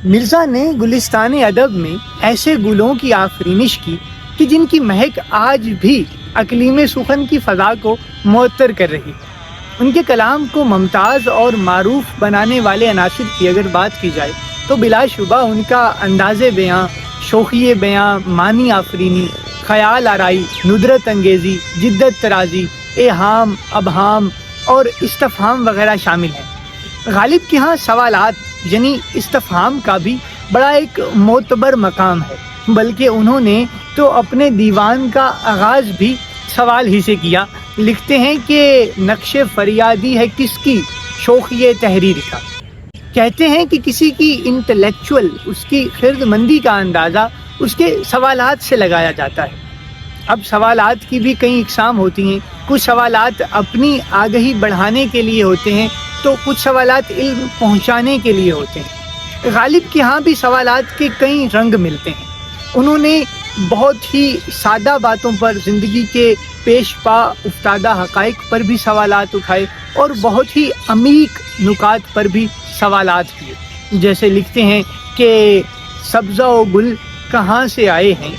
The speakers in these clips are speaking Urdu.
مرزا نے گلستان ادب میں ایسے گلوں کی آفرینش کی کہ جن کی مہک آج بھی اقلیم سخن کی فضا کو معطر کر رہی ہے۔ ان کے کلام کو ممتاز اور معروف بنانے والے عناصر کی اگر بات کی جائے تو بلا شبہ ان کا انداز بیاں، شوخی بیاں، معنی آفرینی، خیال آرائی، ندرت انگیزی، جدت ترازی، ایہام، ابہام اور استفہام وغیرہ شامل ہیں۔ غالب کے ہاں سوالات یعنی استفہام کا بھی بڑا ایک معتبر مقام ہے، بلکہ انہوں نے تو اپنے دیوان کا آغاز بھی سوال ہی سے کیا۔ لکھتے ہیں کہ نقش فریادی ہے کس کی شوخی تحریر کا۔ کہتے ہیں کہ کسی کی انٹلیکچول، اس کی خرد مندی کا اندازہ اس کے سوالات سے لگایا جاتا ہے۔ اب سوالات کی بھی کئی اقسام ہوتی ہیں۔ کچھ سوالات اپنی آگہی بڑھانے کے لیے ہوتے ہیں تو کچھ سوالات علم پہنچانے کے لیے ہوتے ہیں۔ غالب کے ہاں بھی سوالات کے کئی رنگ ملتے ہیں۔ انہوں نے بہت ہی سادہ باتوں پر، زندگی کے پیش پا افتادہ حقائق پر بھی سوالات اٹھائے اور بہت ہی عمیق نکات پر بھی سوالات کیے۔ جیسے لکھتے ہیں کہ سبزہ و گل کہاں سے آئے ہیں،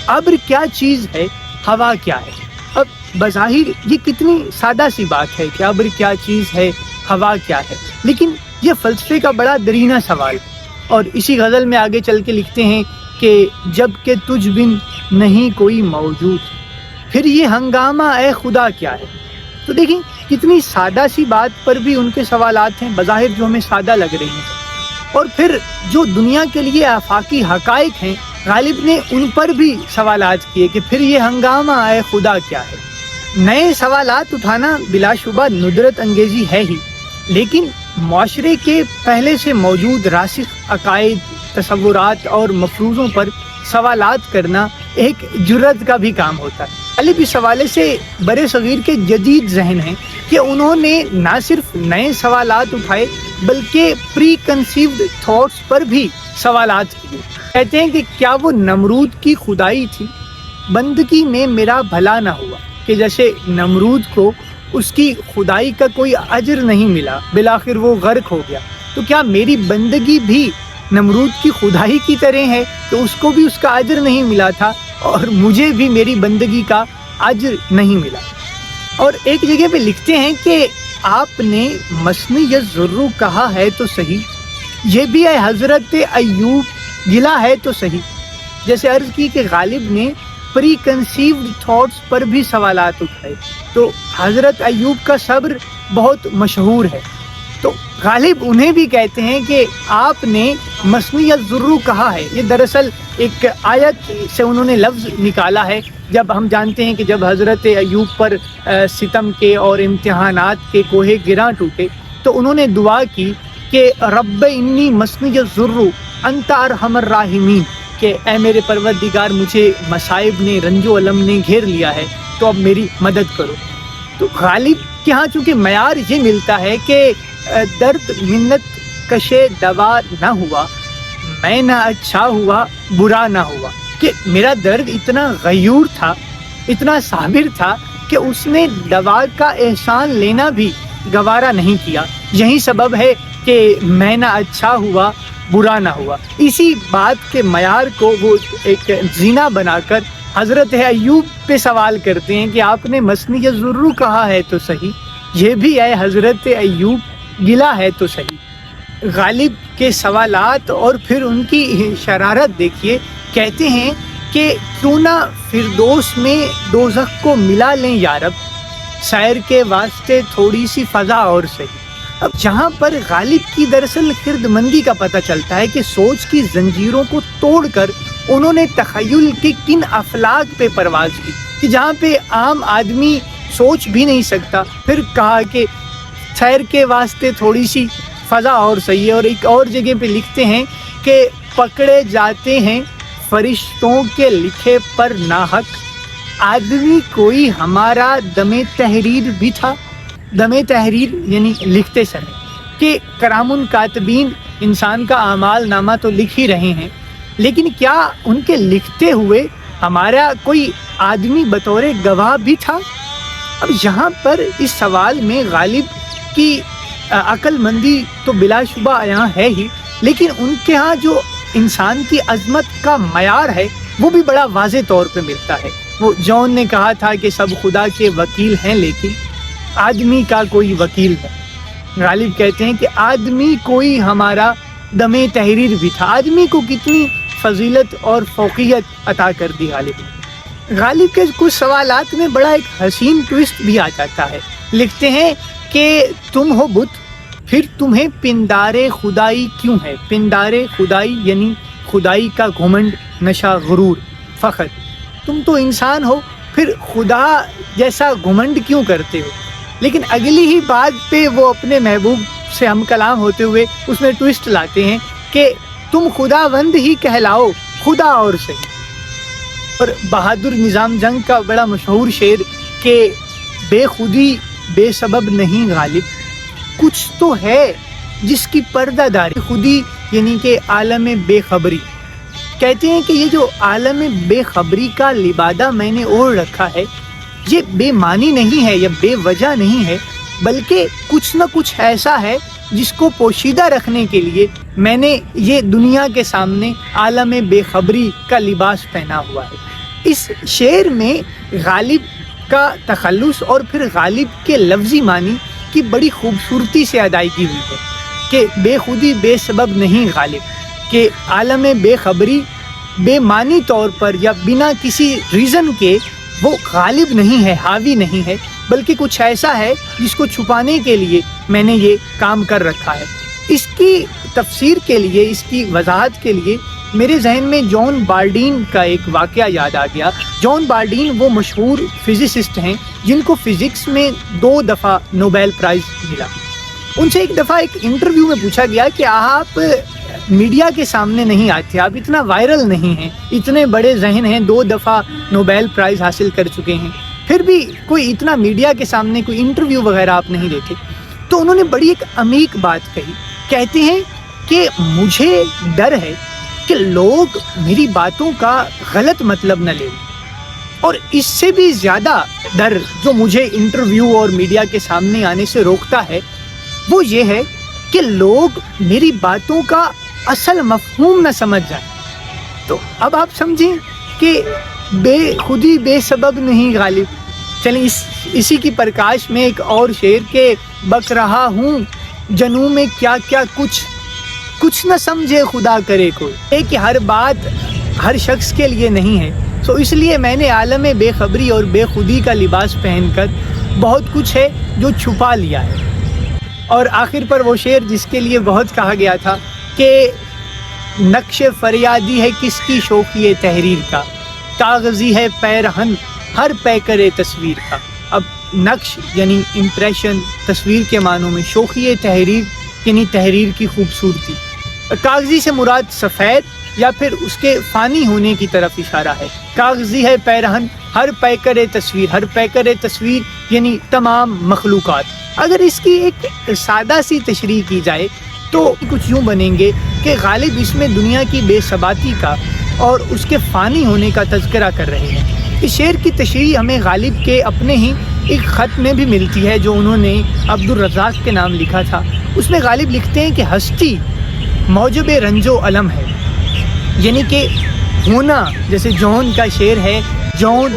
ابر کیا چیز ہے، ہوا کیا ہے۔ اب بظاہر یہ کتنی سادہ سی بات ہے کہ ابر کیا چیز ہے، ہوا کیا ہے، لیکن یہ فلسفے کا بڑا درینہ سوال ہے۔ اور اسی غزل میں آگے چل کے لکھتے ہیں کہ جب کہ تجھ بن نہیں کوئی موجود، پھر یہ ہنگامہ اے خدا کیا ہے۔ تو دیکھیں کتنی سادہ سی بات پر بھی ان کے سوالات ہیں، بظاہر جو ہمیں سادہ لگ رہی ہیں، اور پھر جو دنیا کے لیے آفاقی حقائق ہیں غالب نے ان پر بھی سوالات کیے کہ پھر یہ ہنگامہ اے خدا کیا ہے۔ نئے سوالات اٹھانا بلا شبہ ندرت انگیزی ہے ہی، لیکن معاشرے کے پہلے سے موجود راسخ عقائد، تصورات اور مفروضوں پر سوالات کرنا ایک جرأت کا بھی کام ہوتا ہے۔ غالب اس حوالے سے برے صغیر کے جدید ذہن ہیں کہ انہوں نے نہ صرف نئے سوالات اٹھائے بلکہ پری کنسیوڈ تھاٹس پر بھی سوالات کیے۔ کہتے ہیں کہ کیا وہ نمرود کی خدائی تھی، بندگی میں میرا بھلا نہ ہوا، کہ جیسے نمرود کو اس کی خدائی کا کوئی اجر نہیں ملا، بالآخر وہ غرق ہو گیا، تو کیا میری بندگی بھی نمرود کی خدائی کی طرح ہے کہ اس کو بھی اس کا اجر نہیں ملا تھا اور مجھے بھی میری بندگی کا اجر نہیں ملا۔ اور ایک جگہ پہ لکھتے ہیں کہ آپ نے مثنی ضرور کہا ہے تو صحیح، یہ بھی ہے حضرت ایوب گلا ہے تو صحیح۔ جیسے عرض کی کہ غالب نے پری کنسیوڈ تھاٹس پر بھی سوالات اٹھائے، تو حضرت ایوب کا صبر بہت مشہور ہے، تو غالب انہیں بھی کہتے ہیں کہ آپ نے مثنی ضرور کہا ہے۔ یہ دراصل ایک آیت سے انہوں نے لفظ نکالا ہے، جب ہم جانتے ہیں کہ جب حضرت ایوب پر ستم کے اور امتحانات کے کوہ گراں ٹوٹے تو انہوں نے دعا کی کہ رب انی مثنی ضرور انت ارحم الراحمین، کہ اے میرے پروردگار مجھے مصائب نے، رنج و علم نے گھیر لیا ہے، تو اب میری مدد کرو۔ تو غالب کے ہاں چونکہ معیار یہ ملتا ہے کہ درد منت کشے دوا نہ ہوا، میں نہ اچھا ہوا برا نہ ہوا، کہ میرا درد اتنا غیور تھا، اتنا صابر تھا کہ اس نے دوا کا احسان لینا بھی گوارا نہیں کیا۔ یہی سبب ہے کہ میں نہ اچھا ہوا برا نہ ہوا۔ اسی بات کے معیار کو وہ ایک زینہ بنا کر حضرت ایوب پہ سوال کرتے ہیں کہ آپ نے مثنی ضرور کہا ہے تو صحیح، یہ بھی ہے حضرت ایوب گلا ہے تو صحیح۔ غالب کے سوالات اور پھر ان کی شرارت دیکھیے، کہتے ہیں کہ کیوں نہ فردوس میں دوزخ کو ملا لیں یارب، سیر کے واسطے تھوڑی سی فضا اور صحیح۔ اب جہاں پر غالب کی دراصل خرد مندی کا پتہ چلتا ہے کہ سوچ کی زنجیروں کو توڑ کر انہوں نے تخیل کے کن افلاک پہ پرواز کی کہ جہاں پہ عام آدمی سوچ بھی نہیں سکتا۔ پھر کہا کہ سیر کے واسطے تھوڑی سی فضا اور صحیح ہے۔ اور ایک اور جگہ پہ لکھتے ہیں کہ پکڑے جاتے ہیں فرشتوں کے لکھے پر ناحق، آدمی کوئی ہمارا دم تحریر بھی تھا۔ دم تحریر یعنی لکھتے سمے، کہ کرام کاتبین انسان کا اعمال نامہ تو لکھ ہی رہے ہیں، لیکن کیا ان کے لکھتے ہوئے ہمارا کوئی آدمی بطور گواہ بھی تھا؟ اب یہاں پر اس سوال میں غالب کی عقل مندی تو بلا شبہ یہاں ہے ہی، لیکن ان کے ہاں جو انسان کی عظمت کا معیار ہے وہ بھی بڑا واضح طور پہ ملتا ہے۔ وہ جون نے کہا تھا کہ سب خدا کے وکیل ہیں لیکن آدمی کا کوئی وکیل ہے۔ غالب کہتے ہیں کہ آدمی کوئی ہمارا دم تحریر بھی تھا۔ آدمی کو کتنی فضیلت اور فوقیت عطا کر دی غالب نے۔ غالب کے کچھ سوالات میں بڑا ایک حسین ٹویسٹ بھی آ جاتا ہے۔ لکھتے ہیں کہ تم ہو بت، پھر تمہیں پندار خدائی کیوں ہے؟ پندار خدائی یعنی خدائی کا گھمنڈ، نشہ، غرور، فخر۔ تم تو انسان ہو، پھر خدا جیسا گھمنڈ کیوں کرتے ہو؟ لیکن اگلی ہی بات پہ وہ اپنے محبوب سے ہم کلام ہوتے ہوئے اس میں ٹویسٹ لاتے ہیں کہ تم خداوند ہی کہلاؤ، خدا اور صحیح۔ اور بہادر نظام جنگ کا بڑا مشہور شعر کہ بے خودی بے سبب نہیں غالب، کچھ تو ہے جس کی پردہ داری۔ خودی یعنی کہ عالم بے خبری۔ کہتے ہیں کہ یہ جو عالم بے خبری کا لبادہ میں نے اوڑھ رکھا ہے یہ بے معنی نہیں ہے یا بے وجہ نہیں ہے، بلکہ کچھ نہ کچھ ایسا ہے جس کو پوشیدہ رکھنے کے لیے میں نے یہ دنیا کے سامنے عالم بے خبری کا لباس پہنا ہوا ہے۔ اس شعر میں غالب کا تخلص اور پھر غالب کے لفظی معنی کی بڑی خوبصورتی سے ادائیگی ہوئی ہے کہ بے خودی بے سبب نہیں غالب، کہ عالم بے خبری بے معنی طور پر یا بنا کسی ریزن کے وہ غالب نہیں ہے، حاوی نہیں ہے، بلکہ کچھ ایسا ہے جس کو چھپانے کے لیے میں نے یہ کام کر رکھا ہے۔ اس کی تفسیر کے لیے، اس کی وضاحت کے لیے میرے ذہن میں جان بارڈین کا ایک واقعہ یاد آ گیا۔ جان بارڈین وہ مشہور فزسسٹ ہیں جن کو فزکس میں 2 دفعہ نوبیل پرائز ملا۔ ان سے ایک دفعہ ایک انٹرویو میں پوچھا گیا کہ آپ میڈیا کے سامنے نہیں آتے، آپ اتنا وائرل نہیں ہیں، اتنے بڑے ذہن ہیں، 2 دفعہ نوبیل پرائز حاصل کر چکے ہیں، پھر بھی کوئی اتنا میڈیا کے سامنے کوئی انٹرویو وغیرہ آپ نہیں دیتے۔ تو انہوں نے بڑی ایک عمیق بات کہی، کہتے ہیں کہ مجھے ڈر ہے کہ لوگ میری باتوں کا غلط مطلب نہ لیں، اور اس سے بھی زیادہ ڈر جو مجھے انٹرویو اور میڈیا کے سامنے آنے سے روکتا ہے وہ یہ ہے کہ لوگ میری باتوں کا اصل مفہوم نہ سمجھ جائیں۔ تو اب آپ سمجھیں کہ بے خودی بے سبب نہیں غالب۔ چلیں اسی کی پرکاش میں ایک اور شعر کہ بک رہا ہوں جنوں میں کیا کیا کچھ نہ سمجھے خدا کرے کوئی، ہے کہ ہر بات ہر شخص کے لیے نہیں ہے، تو اس لیے میں نے عالم بے خبری اور بے خودی کا لباس پہن کر بہت کچھ ہے جو چھپا لیا ہے۔ اور آخر پر وہ شعر جس کے لیے بہت کہا گیا تھا کہ نقش فریادی ہے کس کی شوخی تحریر کا، کاغذی ہے پیرہن ہر پیکر تصویر کا۔ اب نقش یعنی امپریشن، تصویر کے معنوں میں، شوخی تحریر یعنی تحریر کی خوبصورتی، کاغذی سے مراد سفید یا پھر اس کے فانی ہونے کی طرف اشارہ ہے۔ کاغذی ہے پیرہن ہر پیکر تصویر، ہر پیکر تصویر یعنی تمام مخلوقات۔ اگر اس کی ایک سادہ سی تشریح کی جائے تو کچھ یوں بنیں گے کہ غالب اس میں دنیا کی بے ثباتی کا اور اس کے فانی ہونے کا تذکرہ کر رہے ہیں۔ اس شعر کی تشریح ہمیں غالب کے اپنے ہی ایک خط میں بھی ملتی ہے جو انہوں نے عبدالرزاق کے نام لکھا تھا۔ اس میں غالب لکھتے ہیں کہ ہستی موجب رنج و علم ہے، یعنی کہ ہونا، جیسے جون کا شعر ہے، جون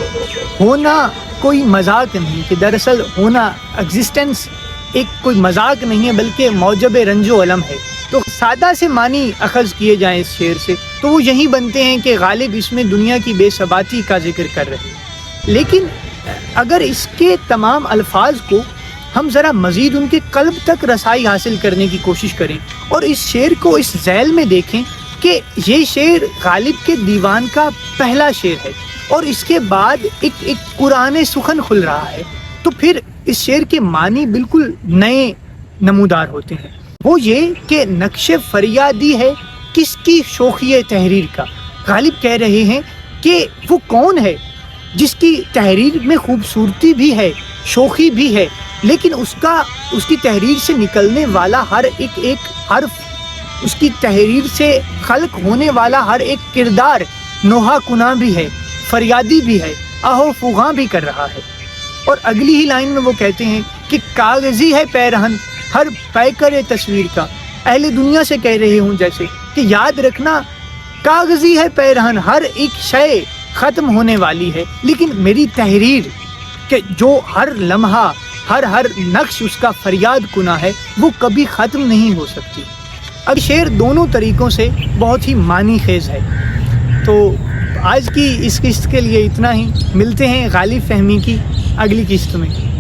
ہونا کوئی مذاق نہیں، کہ دراصل ہونا، ایگزسٹنس ایک کوئی مذاق نہیں ہے بلکہ موجب رنج و علم ہے۔ تو سادہ سے معنی اخذ کیے جائیں اس شعر سے تو وہ یہی بنتے ہیں کہ غالب اس میں دنیا کی بے ثباتی کا ذکر کر رہے ہیں۔ لیکن اگر اس کے تمام الفاظ کو ہم ذرا مزید ان کے قلب تک رسائی حاصل کرنے کی کوشش کریں اور اس شعر کو اس ذیل میں دیکھیں کہ یہ شعر غالب کے دیوان کا پہلا شعر ہے اور اس کے بعد ایک قرآن سخن کھل رہا ہے، تو پھر اس شعر کے معنی بالکل نئے نمودار ہوتے ہیں۔ وہ یہ کہ نقش فریادی ہے کس کی شوخی تحریر کا۔ غالب کہہ رہے ہیں کہ وہ کون ہے جس کی تحریر میں خوبصورتی بھی ہے، شوخی بھی ہے، لیکن اس کی تحریر سے نکلنے والا ہر ایک حرف، اس کی تحریر سے خلق ہونے والا ہر ایک کردار نوحہ کناں بھی ہے، فریادی بھی ہے، آہو فغاں بھی کر رہا ہے۔ اور اگلی ہی لائن میں وہ کہتے ہیں کہ کاغذی ہے پیرہن ہر پیکر تصویر کا، اہل دنیا سے کہہ رہی ہوں جیسے کہ یاد رکھنا کاغذی ہے پیرہن، ہر ایک شے ختم ہونے والی ہے، لیکن میری تحریر کہ جو ہر لمحہ ہر نقش اس کا فریاد کنا ہے وہ کبھی ختم نہیں ہو سکتی۔ اب شعر دونوں طریقوں سے بہت ہی معنی خیز ہے۔ تو آج کی اس قسط کے لیے اتنا ہی، ملتے ہیں غالب فہمی کی اگلی قسط میں۔